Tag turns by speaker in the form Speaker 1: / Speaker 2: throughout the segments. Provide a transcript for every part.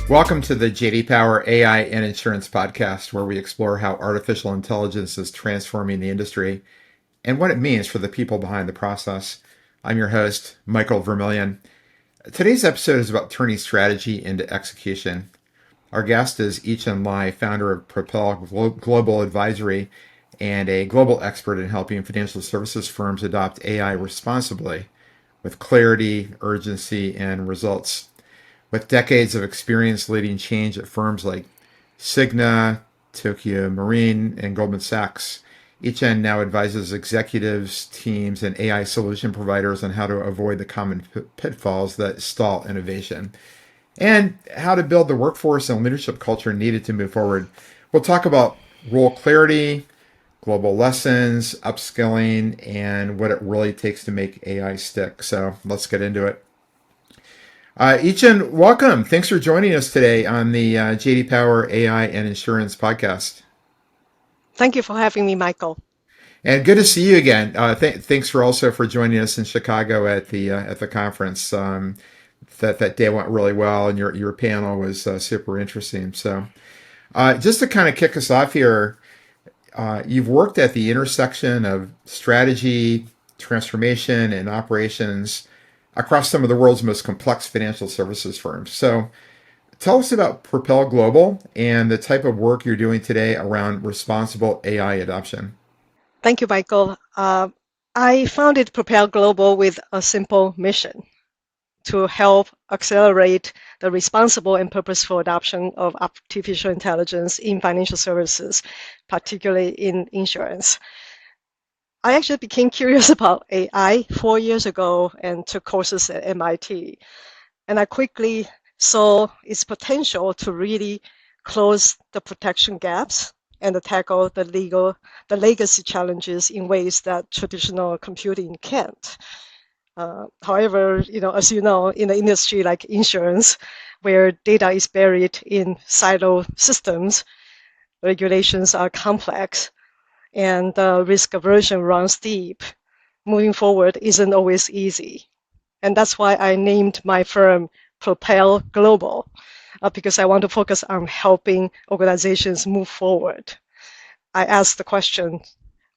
Speaker 1: Welcome to the JD Power AI and Insurance podcast, where we explore how artificial intelligence is transforming the industry and what it means for the people behind the process. I'm your host, Michael Vermillion. Today's episode is about turning strategy into execution. Our guest is Ichun Lai, founder of Propel Global Advisory and a global expert in helping financial services firms adopt AI responsibly with clarity, urgency, and results. With decades of experience leading change at firms like Cigna, Tokyo Marine, and Goldman Sachs, Ichun now advises executives, teams, and AI solution providers on how to avoid the common pitfalls that stall innovation and how to build the workforce and leadership culture needed to move forward. We'll talk about role clarity, global lessons, upskilling, and what it really takes to make AI stick. So let's get into it. Ichun, welcome. Thanks for joining us today on the JD Power AI and Insurance podcast.
Speaker 2: Thank you for having me, Michael.
Speaker 1: And good to see you again. Thanks for also for joining us in Chicago at the conference. That day went really well, and your panel was super interesting. So, just to kind of kick us off here, you've worked at the intersection of strategy, transformation, and operations across some of the world's most complex financial services firms. So, tell us about Propel Global and the type of work you're doing today around responsible AI adoption.
Speaker 2: Thank you, Michael. I founded Propel Global with a simple mission to help accelerate the responsible and purposeful adoption of artificial intelligence in financial services, particularly in insurance. I actually became curious about AI 4 years ago and took courses at MIT. And I quickly saw its potential to really close the protection gaps and to tackle the legacy challenges in ways that traditional computing can't. However, as you know, in the industry like insurance, where data is buried in silo systems, regulations are complex, and risk aversion runs deep. Moving forward isn't always easy. And that's why I named my firm Propel Global, because I want to focus on helping organizations move forward. I ask the question,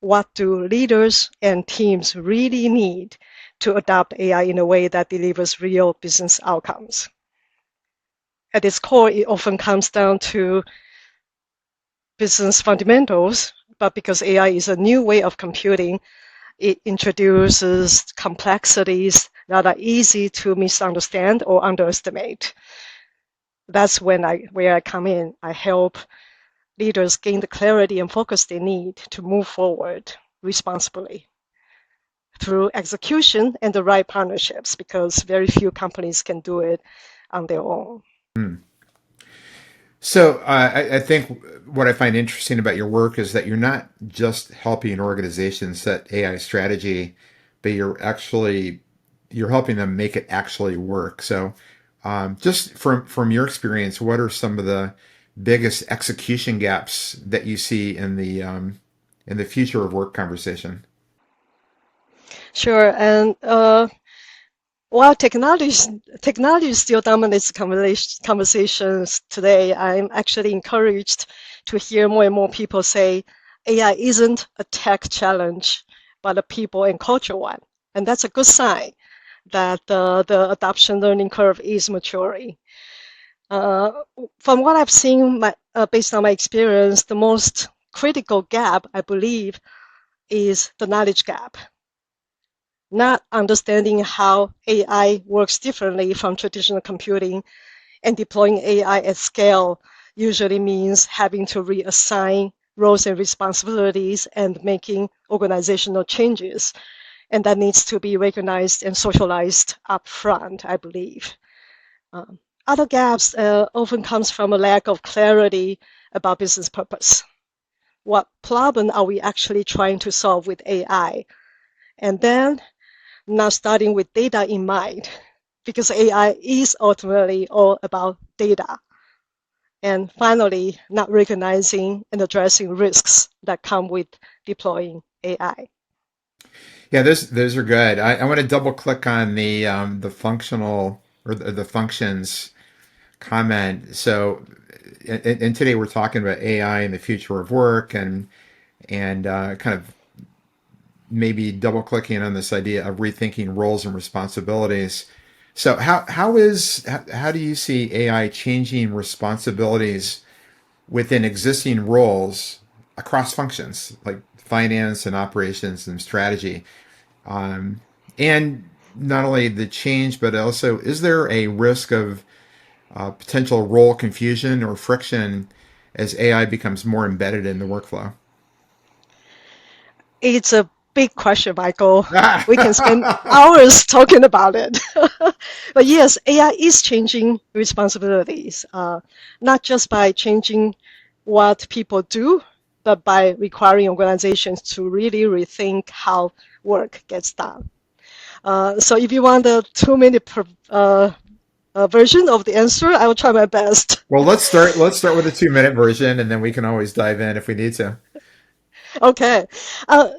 Speaker 2: what do leaders and teams really need to adopt AI in a way that delivers real business outcomes? At its core, it often comes down to business fundamentals, but because AI is a new way of computing, it introduces complexities that are easy to misunderstand or underestimate. That's where I come in. I help leaders gain the clarity and focus they need to move forward responsibly through execution and the right partnerships, because very few companies can do it on their own.
Speaker 1: Hmm. So I think what I find interesting about your work is that you're not just helping organizations set AI strategy, but you're helping them make it actually work. So just from your experience, what are some of the biggest execution gaps that you see in the future of work conversation?
Speaker 2: Sure, and while technology still dominates conversations today, I'm actually encouraged to hear more and more people say AI isn't a tech challenge, but a people and culture one. And that's a good sign that the adoption learning curve is maturing. Uh, from what I've seen, based on my experience, the most critical gap, I believe, is the knowledge gap. Not understanding how AI works differently from traditional computing, and deploying AI at scale usually means having to reassign roles and responsibilities and making organizational changes. And that needs to be recognized and socialized upfront, I believe. Um, Other gaps often comes from a lack of clarity about business purpose. What problem are we actually trying to solve with AI? And then not starting with data in mind, because AI is ultimately all about data. And finally, not recognizing and addressing risks that come with deploying AI.
Speaker 1: Yeah, those are good. I want to double click on the functional or the functions comment. So, and today we're talking about AI and the future of work, and kind of maybe double clicking on this idea of rethinking roles and responsibilities. So, how do you see AI changing responsibilities within existing roles across functions like finance and operations and strategy? And not only the change, but also, is there a risk of potential role confusion or friction as AI becomes more embedded in the workflow?
Speaker 2: It's a big question, Michael. We can spend hours talking about it. But yes, AI is changing responsibilities, not just by changing what people do, but by requiring organizations to really rethink how work gets done. So if you want a 2 minute version of the answer, I will try my best.
Speaker 1: Well, let's start with a 2 minute version, and then we can always dive in if we need to.
Speaker 2: Okay. I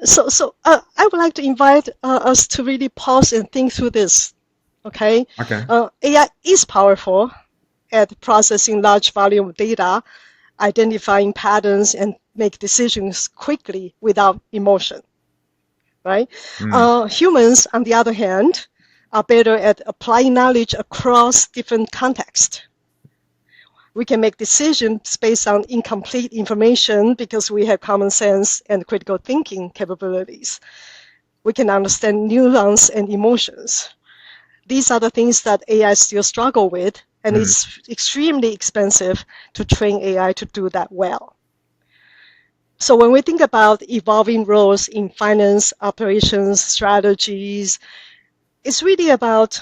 Speaker 2: would like to invite us to really pause and think through this. Okay.
Speaker 1: Okay.
Speaker 2: AI is powerful at processing large volume of data, identifying patterns, and make decisions quickly without emotion, right?
Speaker 1: Mm,
Speaker 2: Humans, on the other hand, are better at applying knowledge across different contexts. We can make decisions based on incomplete information because we have common sense and critical thinking capabilities. We can understand nuance and emotions. These are the things that AI still struggle with, and
Speaker 1: mm,
Speaker 2: it's extremely expensive to train AI to do that well. So when we think about evolving roles in finance, operations, strategies, it's really about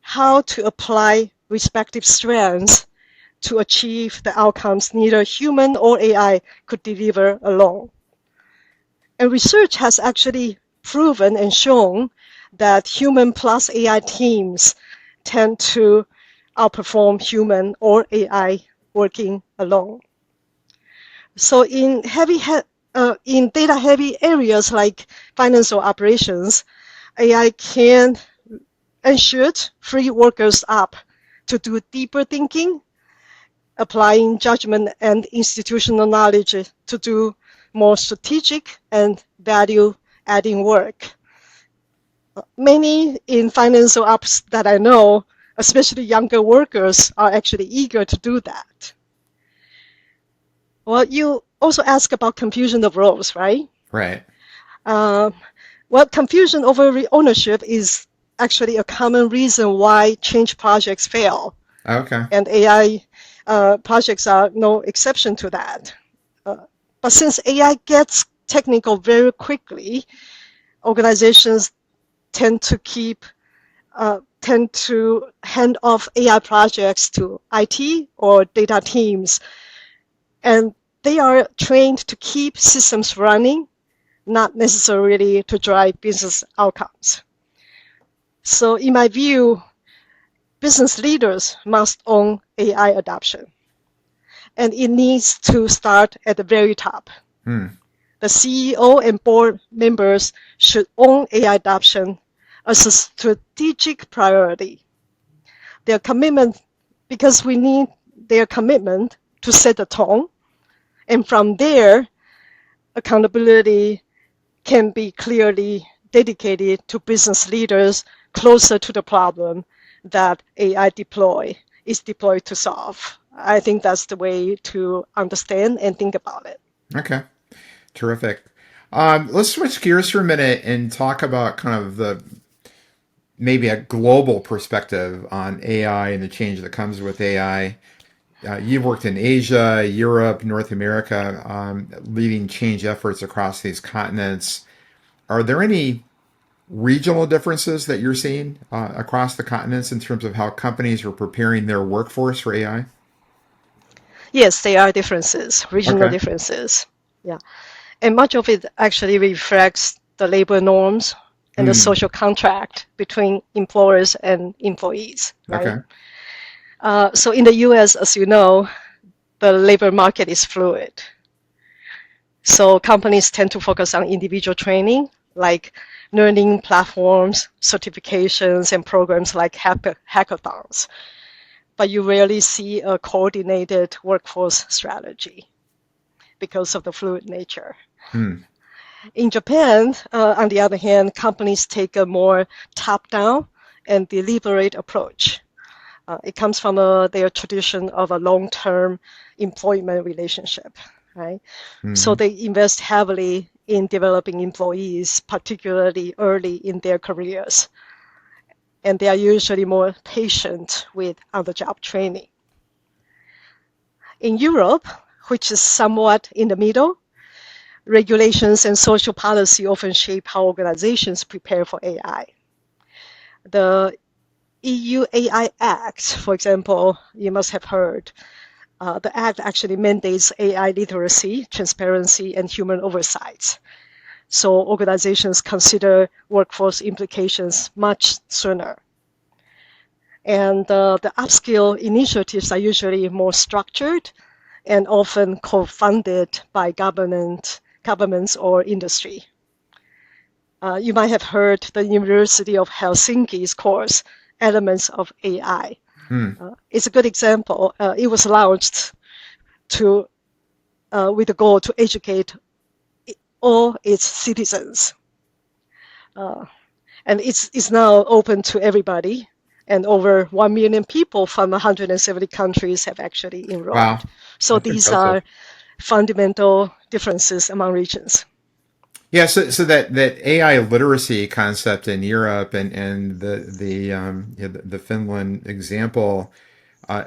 Speaker 2: how to apply respective strengths to achieve the outcomes neither human or AI could deliver alone. And research has actually proven and shown that human plus AI teams tend to outperform human or AI working alone. So in data-heavy areas like finance or operations, AI can and should free workers up to do deeper thinking, applying judgment and institutional knowledge to do more strategic and value-adding work. Many in financial ops that I know, especially younger workers, are actually eager to do that. Well, you also ask about confusion of roles, right?
Speaker 1: right.
Speaker 2: Uh, well, confusion over ownership is actually a common reason why change projects fail,
Speaker 1: Okay.
Speaker 2: and AI projects are no exception to that. But since AI gets technical very quickly, organizations tend to hand off AI projects to IT or data teams, and they are trained to keep systems running, not necessarily to drive business outcomes. So in my view, business leaders must own AI adoption, and it needs to start at the very top.
Speaker 1: Hmm.
Speaker 2: The CEO and board members should own AI adoption as a strategic priority. Their commitment, because we need their commitment to set the tone, and from there, accountability can be clearly dedicated to business leaders closer to the problem that AI is deployed to solve. I think that's the way to understand and think about it.
Speaker 1: Okay. Terrific. Let's switch gears for a minute and talk about kind of the maybe a global perspective on AI and the change that comes with AI. You've worked in Asia, Europe, North America, leading change efforts across these continents. Are there any regional differences that you're seeing across the continents in terms of how companies are preparing their workforce for AI?
Speaker 2: Yes, there are differences, regional
Speaker 1: Okay.
Speaker 2: differences. Yeah. And much of it actually reflects the labor norms and the
Speaker 1: Hmm.
Speaker 2: social contract between employers and employees, right?
Speaker 1: Okay.
Speaker 2: So in the US, as you know, the labor market is fluid. So companies tend to focus on individual training, like learning platforms, certifications, and programs like hackathons. but you rarely see a coordinated workforce strategy because of the fluid nature.
Speaker 1: Hmm.
Speaker 2: In Japan, on the other hand, companies take a more top-down and deliberate approach. It comes from their tradition of a long-term employment relationship, right? So
Speaker 1: Hmm.
Speaker 2: they invest heavily in developing employees, particularly early in their careers. And they are usually more patient with on-the-job training. In Europe, which is somewhat in the middle, regulations and social policy often shape how organizations prepare for AI. The EU AI Act, for example, you must have heard, the Act actually mandates AI literacy, transparency, and human oversight. So organizations consider workforce implications much sooner. And the upskill initiatives are usually more structured and often co-funded by governments or industry. You might have heard the University of Helsinki's course, Elements of AI.
Speaker 1: Hmm.
Speaker 2: It's a good example. It was launched with the goal to educate all its citizens. And it's now open to everybody. And over 1 million people from 170 countries have actually enrolled.
Speaker 1: Wow.
Speaker 2: So
Speaker 1: That's
Speaker 2: these
Speaker 1: impressive.
Speaker 2: are fundamental differences among regions.
Speaker 1: Yeah, so that AI literacy concept in Europe and the Finland example,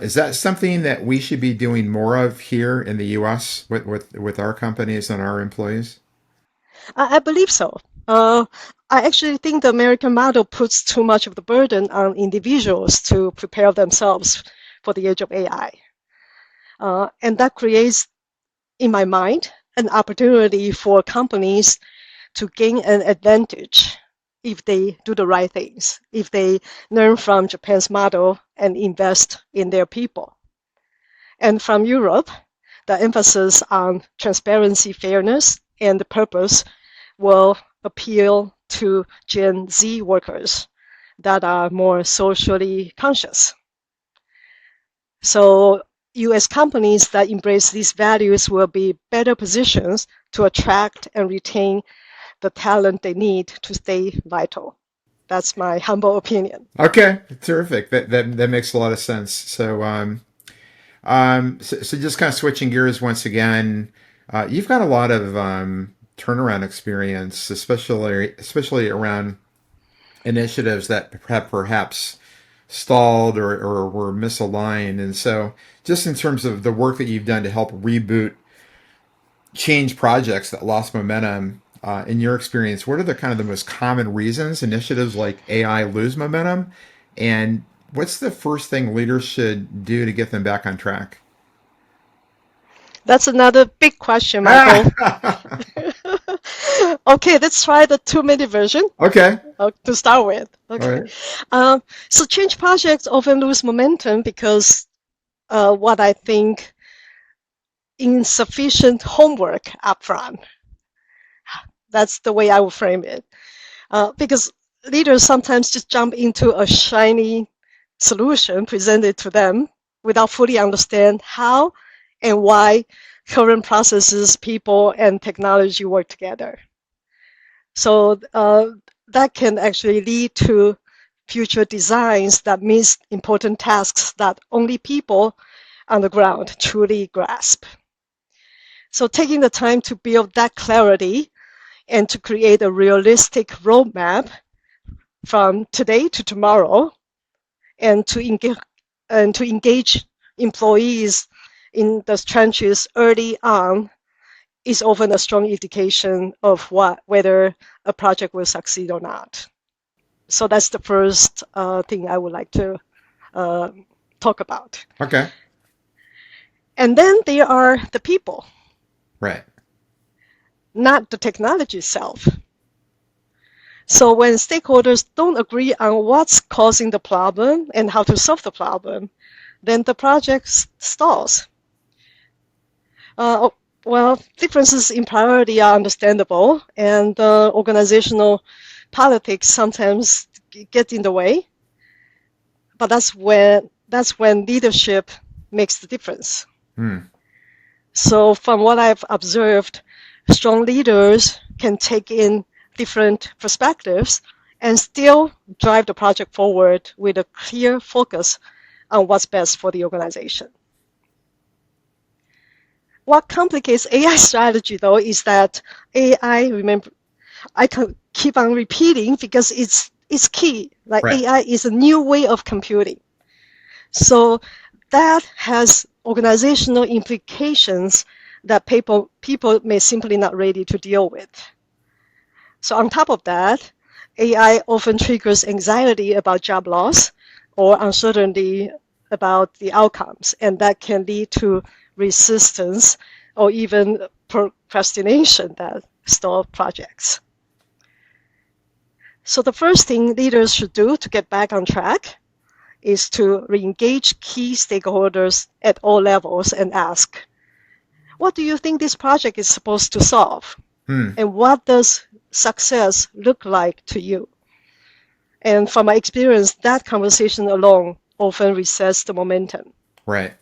Speaker 1: is that something that we should be doing more of here in the U.S. with our companies and our employees?
Speaker 2: I believe so. Uh, I actually think the American model puts too much of the burden on individuals to prepare themselves for the age of AI. And that creates, in my mind, an opportunity for companies to gain an advantage if they do the right things, if they learn from Japan's model and invest in their people. And from Europe, the emphasis on transparency, fairness, and the purpose will appeal to Gen Z workers that are more socially conscious. So US companies that embrace these values will be better positioned to attract and retain the talent they need to stay vital. That's my humble opinion.
Speaker 1: Okay, terrific. That makes a lot of sense. So just kind of switching gears once again, you've got a lot of turnaround experience, especially around initiatives that have perhaps stalled or were misaligned. And so, just in terms of the work that you've done to help reboot change projects that lost momentum, in your experience, what are the kind of the most common reasons initiatives like AI lose momentum? And what's the first thing leaders should do to get them back on track?
Speaker 2: That's another big question, Michael.
Speaker 1: Ah!
Speaker 2: Okay, let's try the 2-minute version
Speaker 1: Okay.
Speaker 2: to start with.
Speaker 1: All
Speaker 2: Okay.
Speaker 1: right.
Speaker 2: So change projects often lose momentum because what I think insufficient homework upfront. That's the way I would frame it. Because leaders sometimes just jump into a shiny solution presented to them without fully understand how and why current processes, people, and technology work together. So that can actually lead to future designs that miss important tasks that only people on the ground truly grasp. So taking the time to build that clarity and to create a realistic roadmap from today to tomorrow and to engage employees in the trenches early on is often a strong indication of whether a project will succeed or not. So that's the first thing I would like to talk about.
Speaker 1: Okay.
Speaker 2: And then there are the people,
Speaker 1: Right.
Speaker 2: not the technology itself. So when stakeholders don't agree on what's causing the problem and how to solve the problem, then the project stalls. Well, differences in priority are understandable, and organizational politics sometimes get in the way. But that's when that's when leadership makes the difference.
Speaker 1: Hmm.
Speaker 2: So from what I've observed, strong leaders can take in different perspectives and still drive the project forward with a clear focus on what's best for the organization. What complicates AI strategy, though, is that AI, remember, I can keep on repeating because it's key. Like
Speaker 1: Right.
Speaker 2: AI is a new way of computing. So that has organizational implications that people may simply not ready to deal with. So on top of that, AI often triggers anxiety about job loss or uncertainty about the outcomes, and that can lead to resistance or even procrastination that stall projects. So the first thing leaders should do to get back on track is to re-engage key stakeholders at all levels and ask, what do you think this project is supposed to solve?
Speaker 1: Hmm.
Speaker 2: And what does success look like to you? And from my experience, that conversation alone often resets the momentum.
Speaker 1: Right.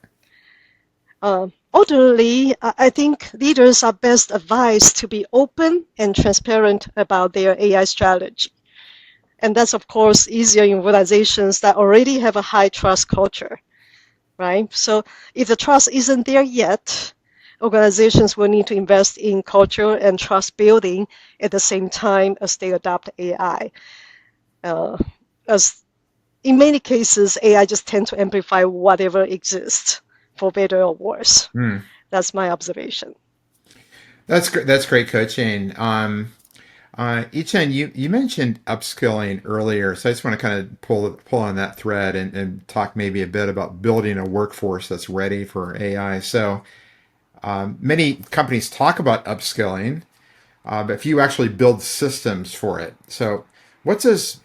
Speaker 2: Ultimately, I think leaders are best advised to be open and transparent about their AI strategy. And that's, of course, easier in organizations that already have a high trust culture, right? So if the trust isn't there yet, organizations will need to invest in culture and trust building at the same time as they adopt AI. As in many cases, AI just tends to amplify whatever exists, for better or worse.
Speaker 1: Hmm.
Speaker 2: That's my observation.
Speaker 1: That's great. That's great coaching. Ichun, you mentioned upskilling earlier, so I just want to kind of pull on that thread and talk maybe a bit about building a workforce that's ready for AI. So many companies talk about upskilling, but few actually build systems for it. So what does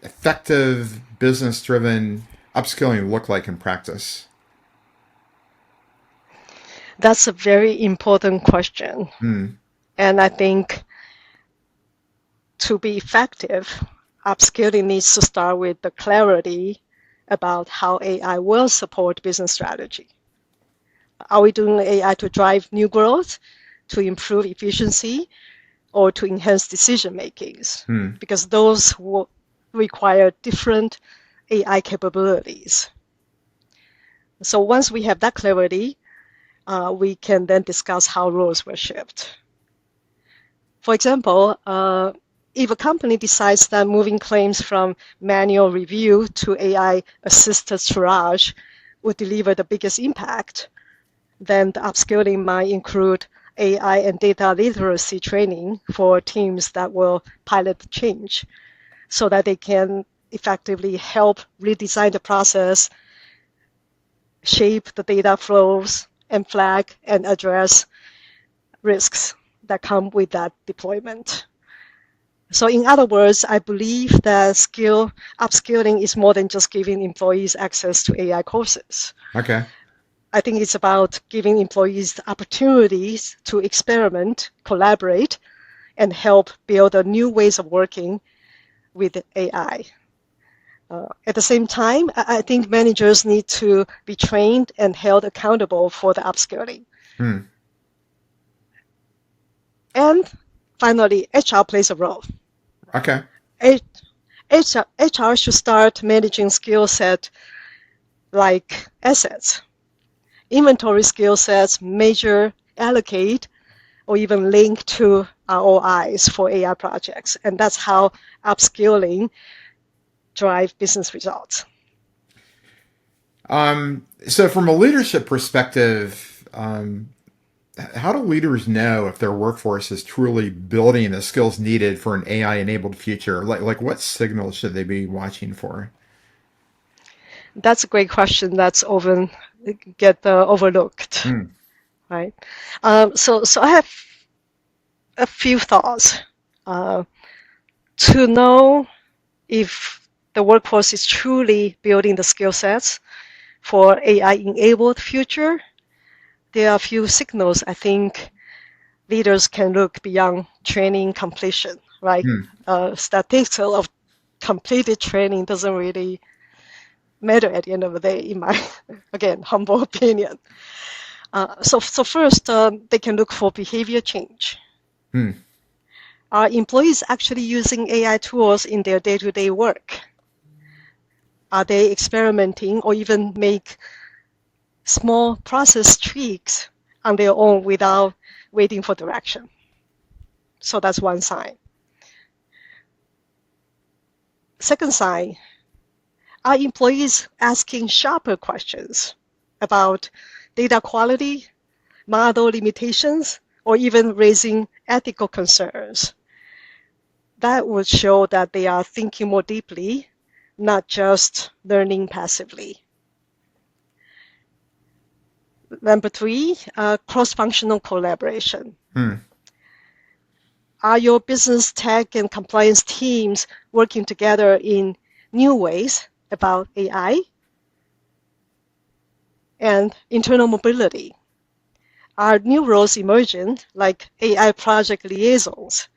Speaker 1: effective business-driven upskilling look like in practice?
Speaker 2: That's a very important question.
Speaker 1: Hmm.
Speaker 2: And I think to be effective, upskilling needs to start with the clarity about how AI will support business strategy. Are we doing AI to drive new growth, to improve efficiency, or to enhance decision makings?
Speaker 1: Hmm.
Speaker 2: Because those will require different AI capabilities. So once we have that clarity, we can then discuss how roles will shift. For example, if a company decides that moving claims from manual review to AI-assisted triage would deliver the biggest impact, then the upskilling might include AI and data literacy training for teams that will pilot the change so that they can effectively help redesign the process, shape the data flows, and flag and address risks that come with that deployment. So in other words, I believe that upskilling is more than just giving employees access to AI courses.
Speaker 1: Okay.
Speaker 2: I think it's about giving employees the opportunities to experiment, collaborate, and help build new ways of working with AI. At the same time, I think managers need to be trained and held accountable for the upskilling.
Speaker 1: Hmm.
Speaker 2: And finally, HR plays a role.
Speaker 1: Okay.
Speaker 2: HR should start managing skill set like assets, inventory skill sets, measure, allocate, or even link to ROIs for AI projects. And that's how upskilling drive business results.
Speaker 1: So from a leadership perspective, how do leaders know if their workforce is truly building the skills needed for an AI-enabled future? Like what signals should they be watching for?
Speaker 2: That's a great question that's often get overlooked,
Speaker 1: Hmm.
Speaker 2: right? So I have a few thoughts. Uh, to know if the workforce is truly building the skill sets for AI-enabled future, there are a few signals I think leaders can look beyond training completion, right?
Speaker 1: Hmm.
Speaker 2: Statistics of completed training doesn't really matter at the end of the day, in my, again, humble opinion. So first, they can look for behavior change. Are employees actually using AI tools in their day-to-day work? Are they experimenting or even make small process tweaks on their own without waiting for direction? So that's one sign. Second sign, are employees asking sharper questions about data quality, model limitations, or even raising ethical concerns? That would show that they are thinking more deeply, not just learning passively. Number three, cross-functional collaboration. Are your business, tech, and compliance teams working together in new ways about AI? And internal mobility. Are new roles emerging, like AI project liaisons?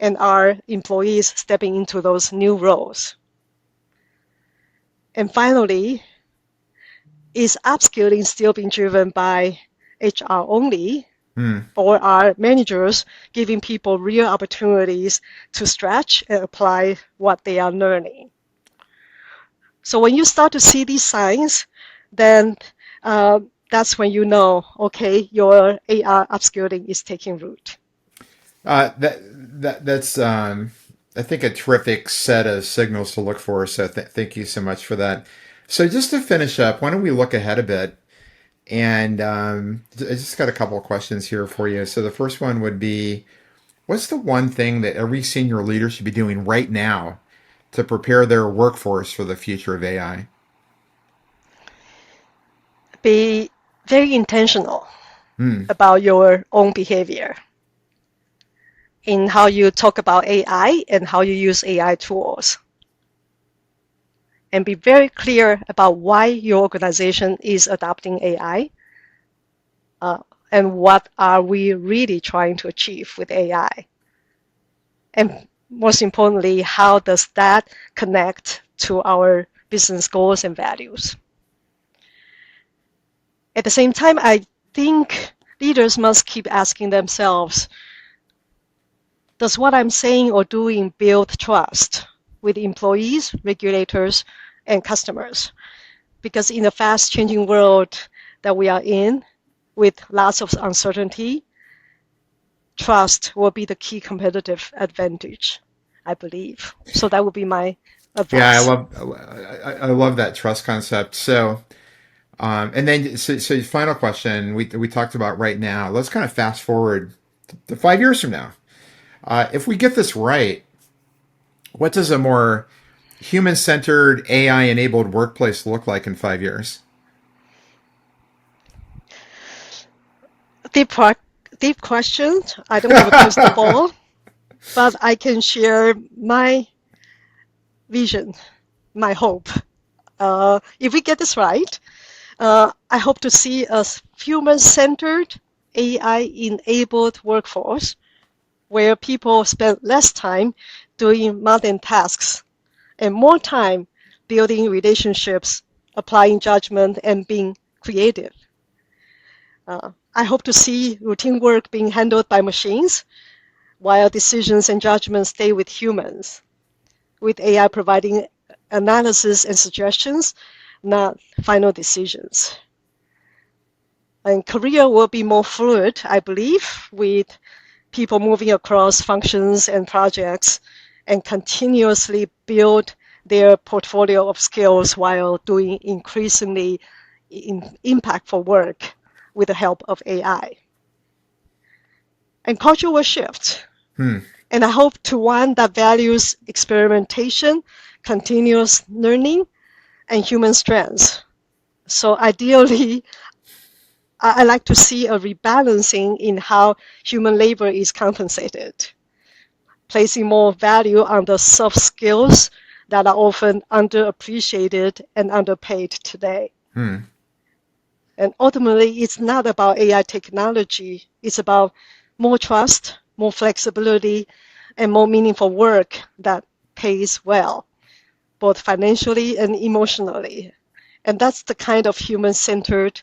Speaker 2: And are employees stepping into those new roles? And finally, is upskilling still being driven by HR only? Or are managers giving people real opportunities to stretch and apply what they are learning? So when you start to see these signs, then that's when you know, okay, your AI upskilling is taking root.
Speaker 1: That's I think a terrific set of signals to look for. So thank you so much for that. So just to finish up, why don't we look ahead a bit? And I just got a couple of questions here for you. So the first one would be, what's the one thing that every senior leader should be doing right now to prepare their workforce for the future of AI?
Speaker 2: Be very intentional about your own behavior in how you talk about AI and how you use AI tools. And be very clear about why your organization is adopting AI and what are we really trying to achieve with AI. And most importantly, how does that connect to our business goals and values? At the same time, I think leaders must keep asking themselves, does what I'm saying or doing build trust with employees, regulators, and customers? Because in the fast-changing world that we are in, with lots of uncertainty, trust will be the key competitive advantage, I believe. So that would be my advice.
Speaker 1: Yeah, I love that trust concept. So, and then so final question we talked about right now. Let's kind of fast forward to 5 years from now. If we get this right, what does a more human-centered, AI-enabled workplace look like in 5 years?
Speaker 2: Deep question. I don't have a crystal ball, but I can share my vision, my hope. If we get this right, I hope to see a human-centered, AI-enabled workforce where people spend less time doing mundane tasks and more time building relationships, applying judgment, and being creative. I hope to see routine work being handled by machines while decisions and judgments stay with humans, with AI providing analysis and suggestions, not final decisions. And career will be more fluid, I believe, with people moving across functions and projects and continuously build their portfolio of skills while doing increasingly impactful work with the help of AI. And culture will shift. And I hope to one that values experimentation, continuous learning, and human strengths. So ideally, I like to see a rebalancing in how human labor is compensated, placing more value on the soft skills that are often underappreciated and underpaid today. And ultimately, it's not about AI technology. It's about more trust, more flexibility, and more meaningful work that pays well. both financially and emotionally. And that's the kind of human-centered,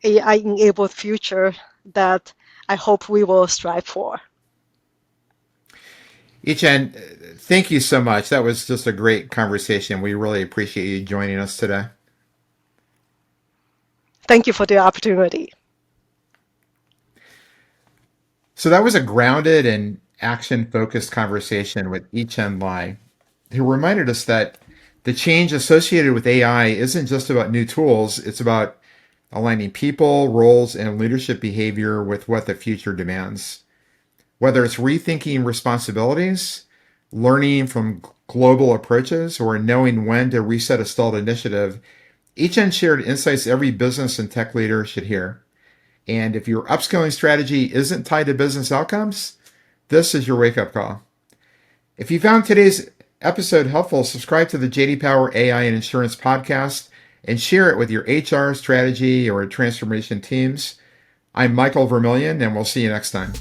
Speaker 2: AI-enabled future that I hope we will strive for.
Speaker 1: Ichun, thank you so much. That was just a great conversation. We really appreciate you joining us today.
Speaker 2: Thank you for the opportunity.
Speaker 1: So that was a grounded and action-focused conversation with Ichun Lai, who reminded us that the change associated with AI isn't just about new tools, it's about aligning people, roles, and leadership behavior with what the future demands. Whether it's rethinking responsibilities, learning from global approaches, or knowing when to reset a stalled initiative, Ichun shared insights every business and tech leader should hear. And if your upskilling strategy isn't tied to business outcomes, this is your wake up call. If you found today's episode helpful, subscribe to the JD Power AI and Insurance podcast and share it with your HR strategy or transformation teams. I'm Michael Vermillion, and we'll see you next time.